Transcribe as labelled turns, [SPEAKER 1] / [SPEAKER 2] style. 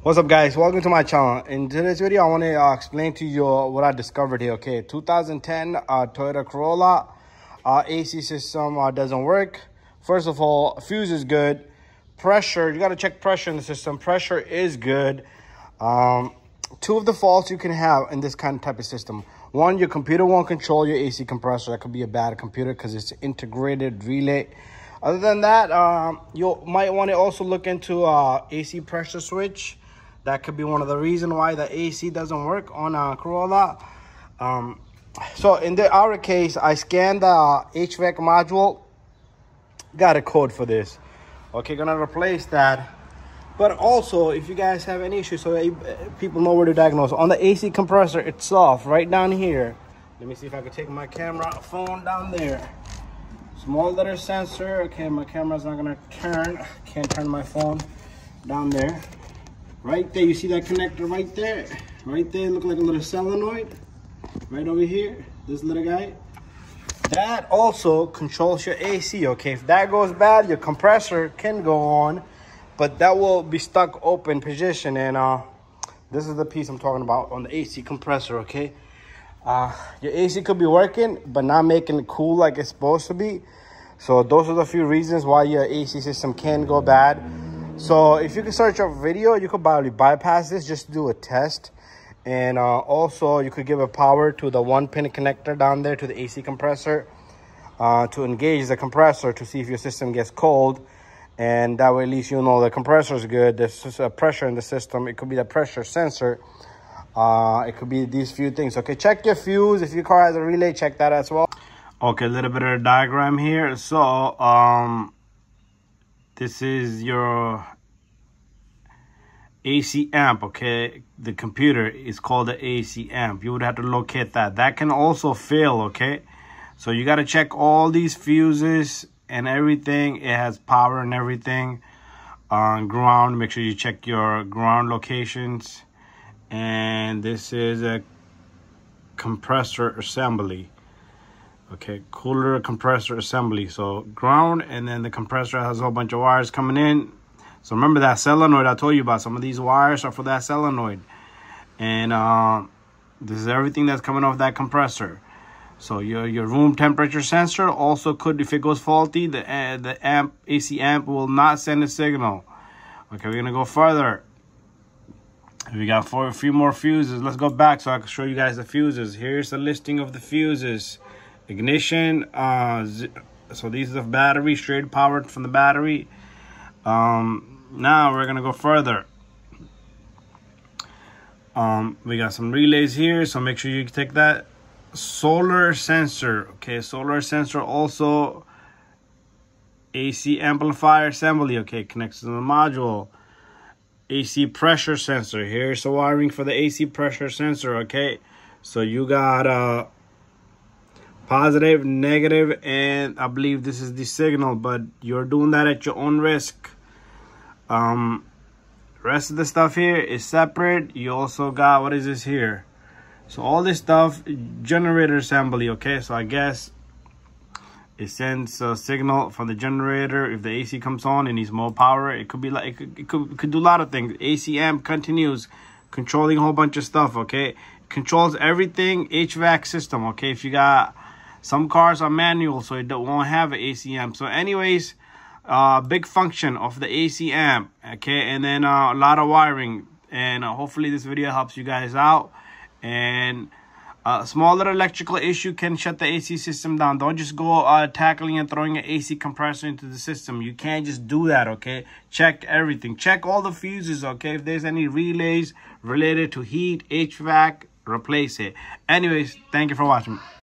[SPEAKER 1] What's up, guys? Welcome to my channel. In today's video, I want to explain to you what I discovered here. Okay, 2010 Toyota Corolla AC system doesn't work. First of all, fuse is good. Pressure, you got to check pressure in the system. Pressure is good. Two of the faults you can have in this kind of type of system. One, your computer won't control your AC compressor. That could be a bad computer because it's integrated relay. Other than that, you might want to also look into AC pressure switch. That could be one of the reasons why the AC doesn't work on a Corolla. So in our case, I scanned the HVAC module. Got a code for this. Okay, gonna replace that. But also, if you guys have any issues, so people know where to diagnose. On the AC compressor itself, right down here. Let me see if I can take my camera phone down there. Small letter sensor. Okay, my camera's not gonna turn. Can't turn my phone down there. Right there, you see that connector right there? Right there, look like a little solenoid. Right over here, this little guy. That also controls your AC, okay? If that goes bad, your compressor can go on, but that will be stuck open position. And this is the piece I'm talking about on the AC compressor, okay? Your AC could be working, but not making it cool like it's supposed to be. So those are the few reasons why your AC system can go bad. So if you can search up video, you could probably bypass this, just do a test. And also you could give a power to the 1-pin connector down there to the AC compressor to engage the compressor to see if your system gets cold. And that way at least you know the compressor is good. There's just a pressure in the system. It could be the pressure sensor. It could be these few things. Okay, check your fuse. If your car has a relay, check that as well. Okay, a little bit of a diagram here. So this is your AC amp, okay? The computer is called the AC amp. You would have to locate that. That can also fail, okay? So you got to check all these fuses and everything. It has power and everything. Ground, make sure you check your ground locations. And this is a compressor assembly. Okay, cooler compressor assembly. So ground, and then the compressor has a whole bunch of wires coming in. So remember that solenoid I told you about. Some of these wires are for that solenoid. And this is everything that's coming off that compressor. So your room temperature sensor also could, if it goes faulty, the AC amp will not send a signal. Okay, we're gonna go further. We got a few more fuses. Let's go back so I can show you guys the fuses. Here's the listing of the fuses. Ignition, so these are the battery, straight powered from the battery. Now we're gonna go further. We got some relays here, so make sure you take that. Solar sensor, okay, solar sensor, also AC amplifier assembly, okay, connects to the module. AC pressure sensor, here's the wiring for the AC pressure sensor, okay? So you got positive, negative, and I believe this is the signal, but you're doing that at your own risk. Rest of the stuff here is separate. You also got, what is this here? So all this stuff, generator assembly, okay? So I guess it sends a signal from the generator. If the AC comes on and needs more power, it could be like, it could do a lot of things. AC amp continues controlling a whole bunch of stuff, okay? Controls everything, HVAC system, okay? If you got, some cars are manual, so it won't have an AC amp. So anyways, big function of the AC amp, okay? And then a lot of wiring. And hopefully this video helps you guys out. And a small little electrical issue can shut the AC system down. Don't just go tackling and throwing an AC compressor into the system. You can't just do that, okay? Check everything. Check all the fuses, okay? If there's any relays related to heat, HVAC, replace it. Anyways, thank you for watching.